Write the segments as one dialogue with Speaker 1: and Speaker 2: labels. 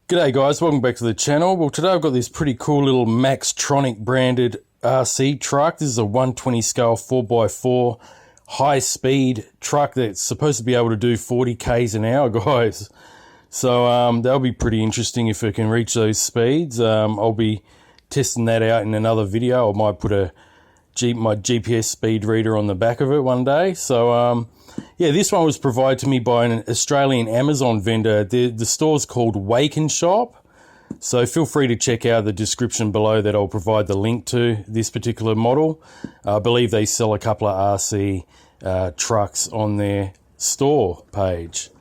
Speaker 1: G'day guys, welcome back to the channel. Well, today I've got this pretty cool little Maxtronic branded RC truck. This is a 120 scale 4x4 high speed truck that's supposed to be able to do 40 k's an hour, guys. So that'll be pretty interesting if it can reach those speeds. I'll be testing that out in another video. I might put my GPS speed reader on the back of it one day. So yeah, this one was provided to me by an Australian Amazon vendor. The store's called Waken Shop. So feel free to check out the description below that I'll provide the link to this particular model. I believe they sell a couple of RC trucks on their store page.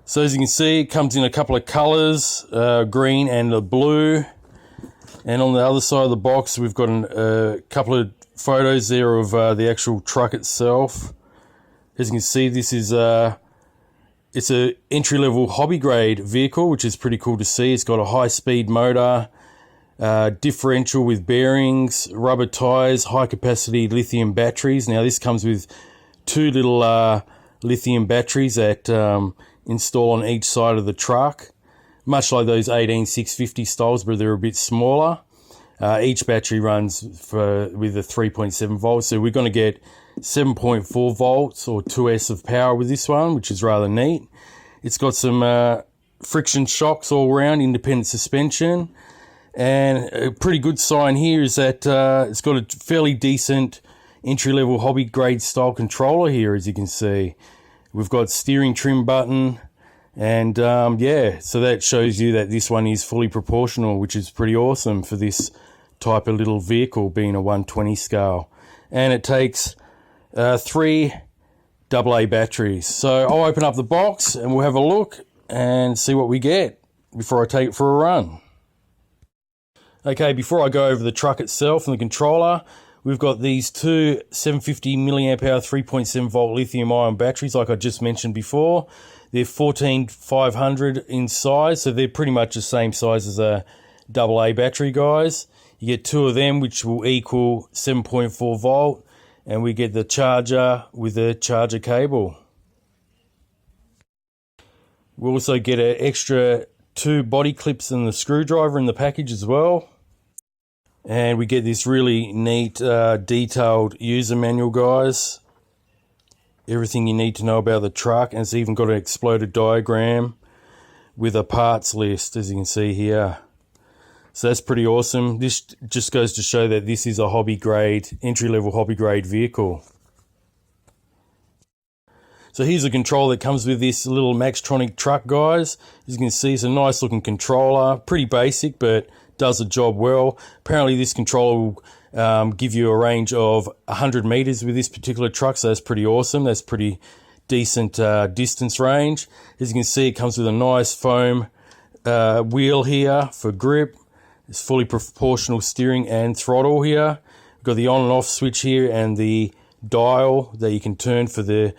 Speaker 1: So as you can see, it comes in a couple of colors, green and a blue. And on the other side of the box, we've got a couple of photos there of the actual truck itself. As you can see, this is it's a entry-level hobby grade vehicle, which is pretty cool to see. It's got a high-speed motor, differential with bearings, rubber tires, high-capacity lithium batteries. Now, this comes with two little lithium batteries that install on each side of the truck, much like those 18650 styles, but they're a bit smaller. Each battery runs with a 3.7 volts, so we're going to get 7.4 volts or 2S of power with this one, which is rather neat. It's got some friction shocks all around, independent suspension, and a pretty good sign here is that it's got a fairly decent entry-level hobby grade style controller here. As you can see, we've got steering trim button, and yeah, so that shows you that this one is fully proportional, which is pretty awesome for this type of little vehicle, being a 120 scale. And it takes 3 AA batteries. So I'll open up the box and we'll have a look and see what we get before I take it for a run. Okay, before I go over the truck itself and the controller, we've got these two 750 milliamp hour 3.7 volt lithium ion batteries, like I just mentioned before. They're 14500 in size, so they're pretty much the same size as a AA battery, guys. You get two of them, which will equal 7.4 volt, and we get the charger with the charger cable. We also get an extra 2 body clips and the screwdriver in the package as well. And we get this really neat detailed user manual, guys. Everything you need to know about the truck, and it's even got an exploded diagram with a parts list, as you can see here. So that's pretty awesome. This just goes to show that this is a hobby grade, entry-level hobby grade vehicle. So here's a controller that comes with this little Maxtronic truck, guys. As you can see, it's a nice looking controller, pretty basic, but does the job well. Apparently this controller will give you a range of 100 meters with this particular truck, so that's pretty awesome. That's pretty decent distance range. As you can see, it comes with a nice foam wheel here for grip. It's fully proportional steering and throttle here. We've got the on and off switch here and the dial that you can turn for the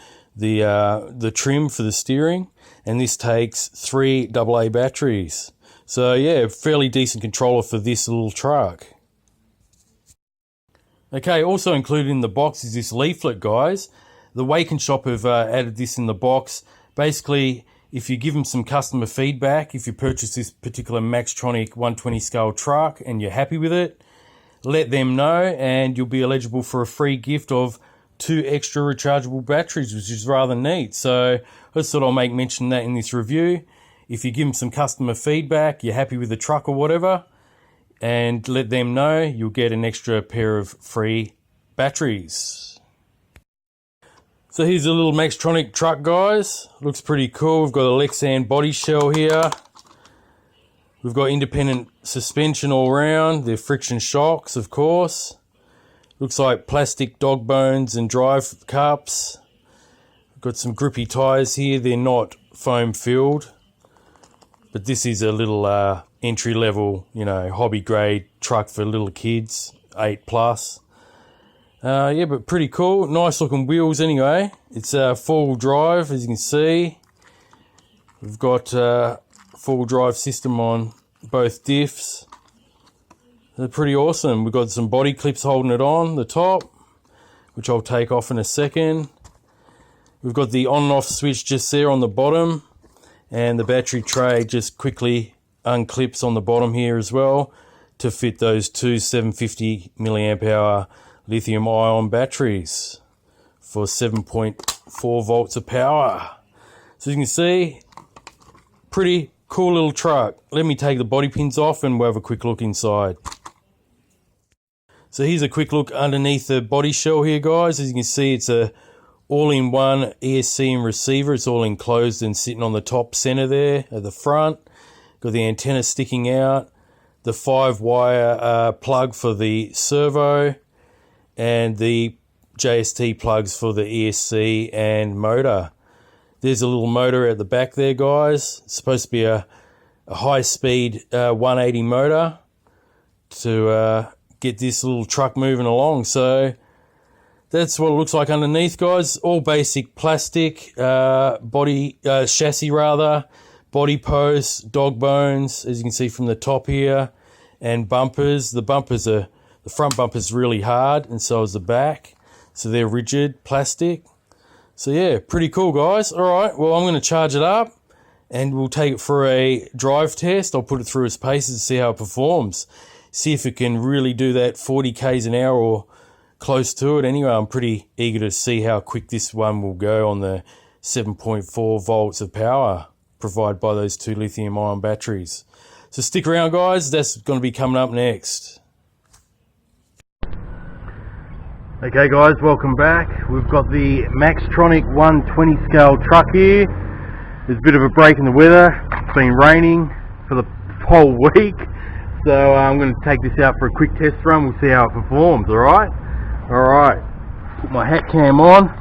Speaker 1: trim for the steering. And this takes 3 AA batteries. So yeah, fairly decent controller for this little truck. Okay, also included in the box is this leaflet, guys. The Waken Shop have added this in the box. Basically, if you give them some customer feedback, if you purchase this particular Maxtronic 120 scale truck and you're happy with it, let them know and you'll be eligible for a free gift of 2 extra rechargeable batteries, which is rather neat. So I just thought I'll make mention of that in this review. If you give them some customer feedback, you're happy with the truck or whatever, and let them know, you'll get an extra pair of free batteries. So here's a little Maxtronic truck, guys. Looks pretty cool. We've got a Lexan body shell here. We've got independent suspension all around. They're friction shocks, of course. Looks like plastic dog bones and drive cups. We've got some grippy tires here. They're not foam filled, but this is a little entry level, hobby grade truck for little kids, 8+. Yeah, but pretty cool. Nice looking wheels anyway. It's four-wheel drive, as you can see. We've got four-wheel drive system on both diffs. They're pretty awesome. We've got some body clips holding it on the top, which I'll take off in a second. We've got the on and off switch just there on the bottom, and the battery tray just quickly unclips on the bottom here as well to fit those two 750 milliamp hour lithium ion batteries for 7.4 volts of power. So you can see, pretty cool little truck. Let me take the body pins off and we'll have a quick look inside. So here's a quick look underneath the body shell here, guys. As you can see, it's a all-in-one ESC and receiver. It's all enclosed and sitting on the top center there at the front. Got the antenna sticking out, the 5-wire plug for the servo, and the JST plugs for the ESC and motor. There's a little motor at the back there, guys. It's supposed to be a high-speed 180 motor to get this little truck moving along. So that's what it looks like underneath, guys. All basic plastic, chassis rather, body posts, dog bones, as you can see from the top here, and bumpers. The front bumper's really hard, and so is the back. So they're rigid plastic. So yeah, pretty cool, guys. All right, well, I'm going to charge it up and we'll take it for a drive test. I'll put it through its paces and see how it performs. See if it can really do that 40 k's an hour or close to it. Anyway, I'm pretty eager to see how quick this one will go on the 7.4 volts of power provided by those two lithium ion batteries. So stick around, guys. That's going to be coming up next. Okay guys, welcome back. We've got the Maxtronic 120 scale truck here. There's a bit of a break in the weather. It's been raining for the whole week. So I'm going to take this out for a quick test run. We'll see how it performs, alright? Alright. Put my hat cam on.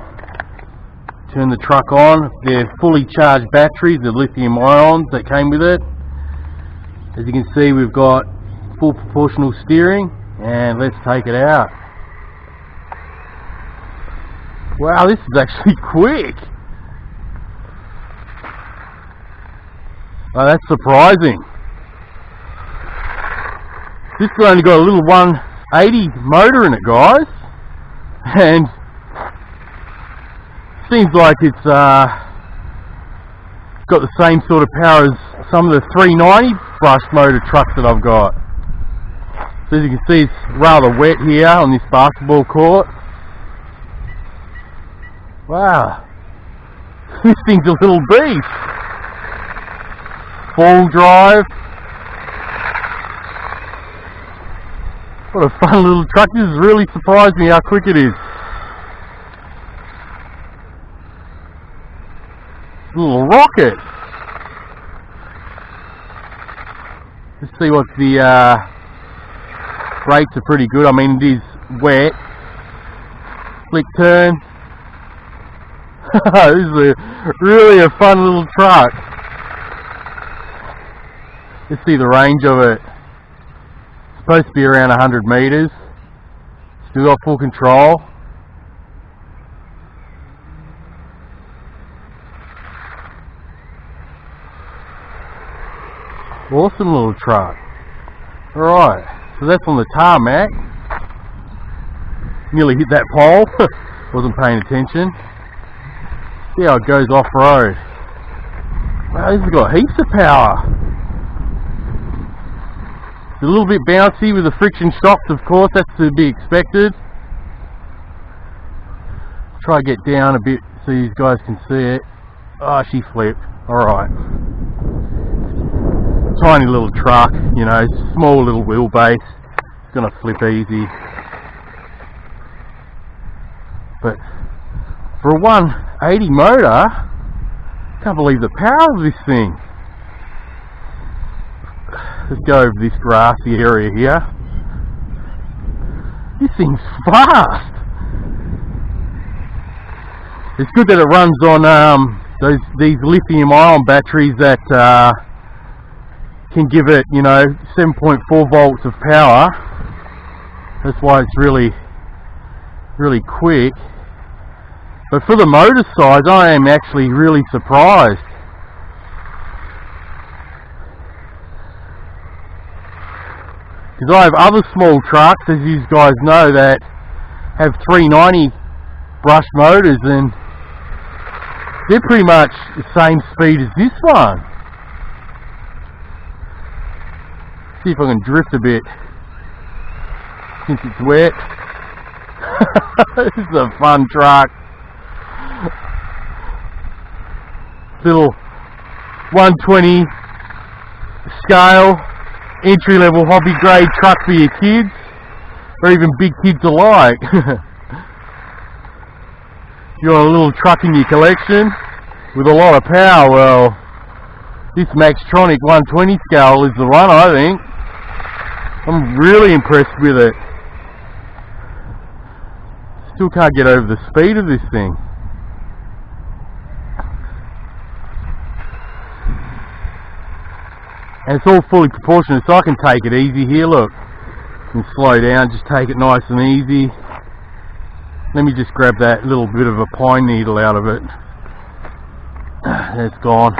Speaker 1: Turn the truck on. They're fully charged batteries, the lithium ions that came with it. As you can see, we've got full proportional steering, and let's take it out. Wow, this is actually quick. Oh, that's surprising. This has only got a little 180 motor in it, guys, and seems like it's got the same sort of power as some of the 390 brushed motor trucks that I've got. So as you can see, it's rather wet here on this basketball court. Wow, this thing's a little beast. Full drive. What a fun little truck. This has really surprised me how quick it is. Little rocket. Let's see what the brakes are pretty good. I mean, it is wet. Flick turn. This is really a fun little truck. Let's see the range of it. It's supposed to be around 100 meters. Still got full control. Awesome little truck. Alright, so that's on the tarmac. Nearly hit that pole. Wasn't paying attention. See how it goes off-road. Wow, this has got heaps of power. It's a little bit bouncy with the friction shocks, of course, that's to be expected. Try to get down a bit so you guys can see it. Oh, she flipped. Alright. Tiny little truck, you know, small little wheelbase. It's gonna flip easy. But for a 180 motor, I can't believe the power of this thing. Let's go over this grassy area here. This thing's fast. It's good that it runs on these lithium ion batteries that can give it, you know, 7.4 volts of power. That's why it's really quick. But for the motor size, I am actually really surprised. Because I have other small trucks, as you guys know, that have 390 brushed motors, and they're pretty much the same speed as this one.
Speaker 2: See if I can drift a bit since it's wet. This is a fun truck. Little 120 scale, entry level hobby grade truck for your kids, or even big kids alike. If you want a little truck in your collection with a lot of power, well, this Maxtronic 120 scale is the one, I think. I'm really impressed with it. Still can't get over the speed of this thing. And it's all fully proportionate, so I can take it easy here, look. I can slow down, just take it nice and easy. Let me just grab that little bit of a pine needle out of it. It's gone.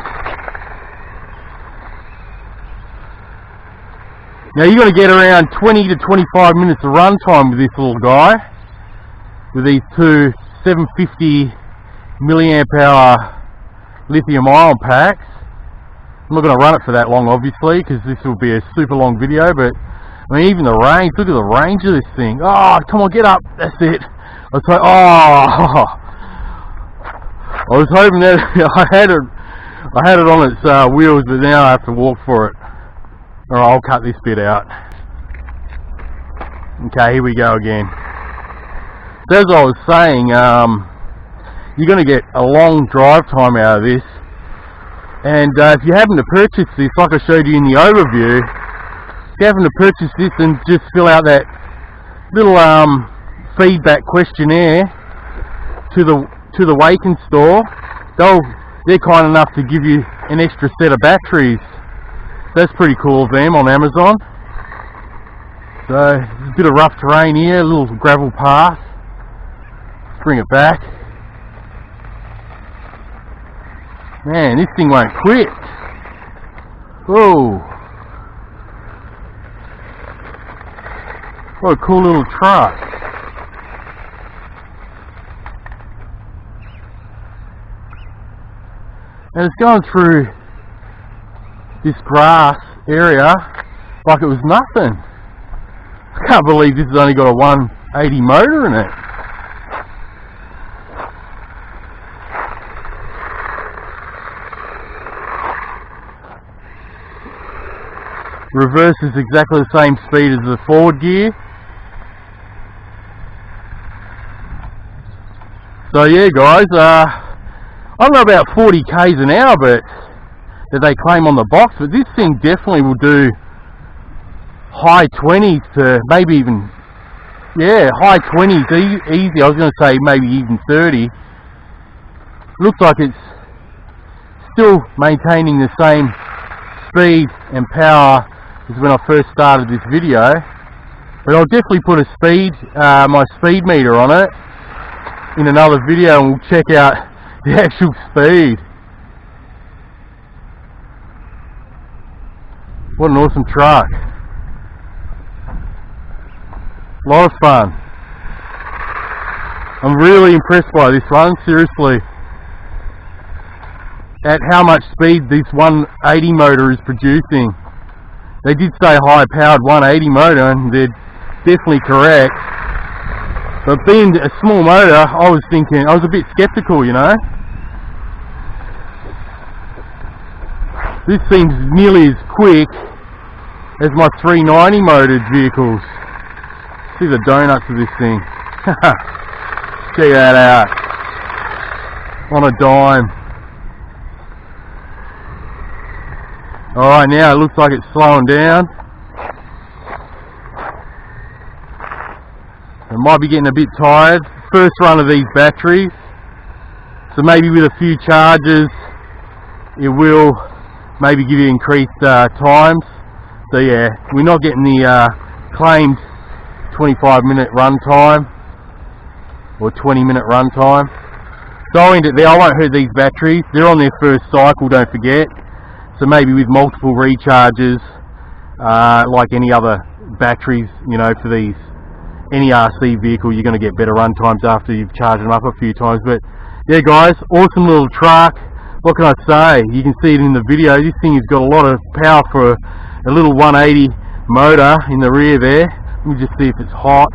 Speaker 2: Now you're going to get around 20 to 25 minutes of run time with this little guy. With these two 750 milliamp hour lithium ion packs. I'm not going to run it for that long, obviously, because this will be a super long video, but I mean, even the range, look at the range of this thing. Oh, come on, get up, that's it. I was like, oh, I was hoping that I had it on its wheels, but now I have to walk for it. Alright, I'll cut this bit out. Okay, here we go again. So as I was saying, you're going to get a long drive time out of this. And if you happen to purchase this, like I showed you in the overview, if you happen to purchase this and just fill out that little feedback questionnaire to the Waken store, they're kind enough to give you an extra set of batteries. That's pretty cool of them on Amazon. So there's a bit of rough terrain here, a little gravel path. Let's bring it back. Man, this thing won't quit. Whoa. What a cool little truck. And it's going through this grass area like it was nothing. I can't believe this has only got a 180 motor in it. Reverse is exactly the same speed as the forward gear. So yeah guys, I don't know about 40 k's an hour but that they claim on the box, but this thing definitely will do high 20s to maybe even, yeah, high 20s easy. I was going to say maybe even 30. Looks like it's still maintaining the same speed and power as when I first started this video, but I'll definitely put a my speed meter on it in another video and we'll check out the actual speed. What an awesome truck. A lot of fun. I'm really impressed by this one, seriously. At how much speed this 180 motor is producing. They did say high powered 180 motor and they're definitely correct. But being a small motor, I was a bit skeptical, you know. This seems nearly as quick as my 390 motored vehicles. See the donuts of this thing. Check that out. On a dime. Alright, now it looks like it's slowing down. It might be getting a bit tired. First run of these batteries. So maybe with a few charges it will maybe give you increased times. So yeah, we're not getting the claimed 25-minute run time or 20-minute run time. So I'll end it there. I won't hurt these batteries. They're on their first cycle, don't forget. So maybe with multiple recharges, like any other batteries, you know, for these any RC vehicle, you're going to get better run times after you've charged them up a few times. But yeah guys, awesome little truck. What can I say? You can see it in the video. This thing has got a lot of power for a little 180 motor in the rear there. Let me just see if it's hot.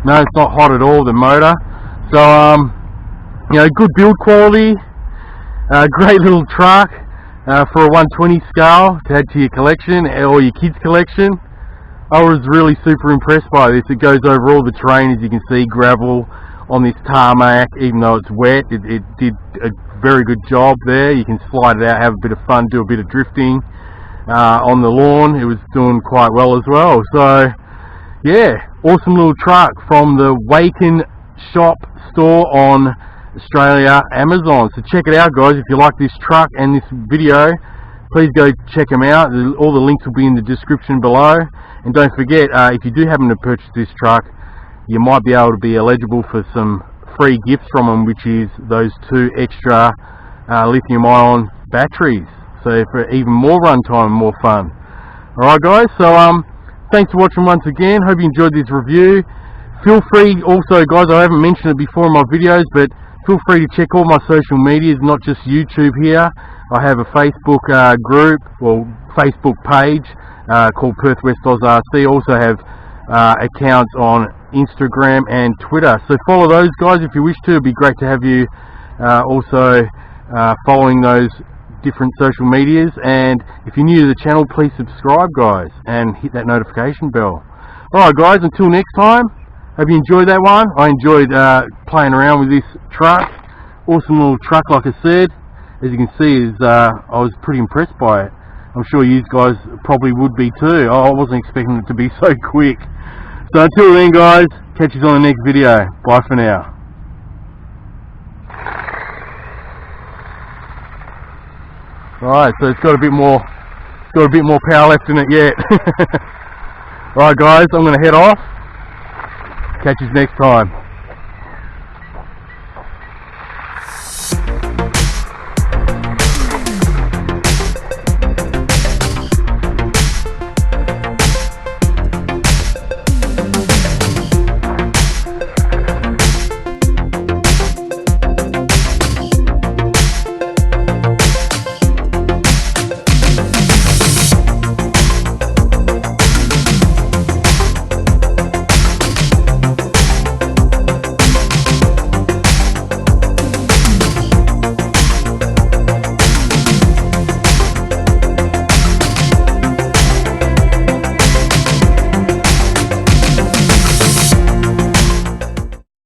Speaker 2: No, it's not hot at all, the motor. So you know, good build quality, great little truck for a 120 scale to add to your collection or your kids collection. I was really super impressed by this. It goes over all the terrain, as you can see, gravel on this tarmac. Even though it's wet, it did a very good job there. You can slide it out, have a bit of fun, do a bit of drifting on the lawn. It was doing quite well as well. So yeah, awesome little truck from the Waken shop store on Australia Amazon. So check it out, guys. If you like this truck and this video, please go check them out. All the links will be in the description below. And don't forget, if you do happen to purchase this truck, you might be able to be eligible for some free gifts from them, which is those 2 extra lithium ion batteries. So for even more runtime and more fun. Alright guys, so thanks for watching once again. Hope you enjoyed this review. Feel free also, guys, I haven't mentioned it before in my videos, but feel free to check all my social medias, not just YouTube here. I have a Facebook group, or Facebook page called Perth West Oz RC. I also have accounts on Instagram and Twitter. So follow those, guys, if you wish to. It'd be great to have you also following those different social medias. And if you're new to the channel, please subscribe, guys, and hit that notification bell. Alright guys, until next time, hope you enjoyed that one. I enjoyed playing around with this truck. Awesome little truck, like I said. As you can see, I was pretty impressed by it. I'm sure you guys probably would be too. I wasn't expecting it to be so quick. So until then, guys, catch you on the next video. Bye for now. Alright, so it's got a bit more power left in it yet. Alright guys, I'm gonna head off. Catch you next time.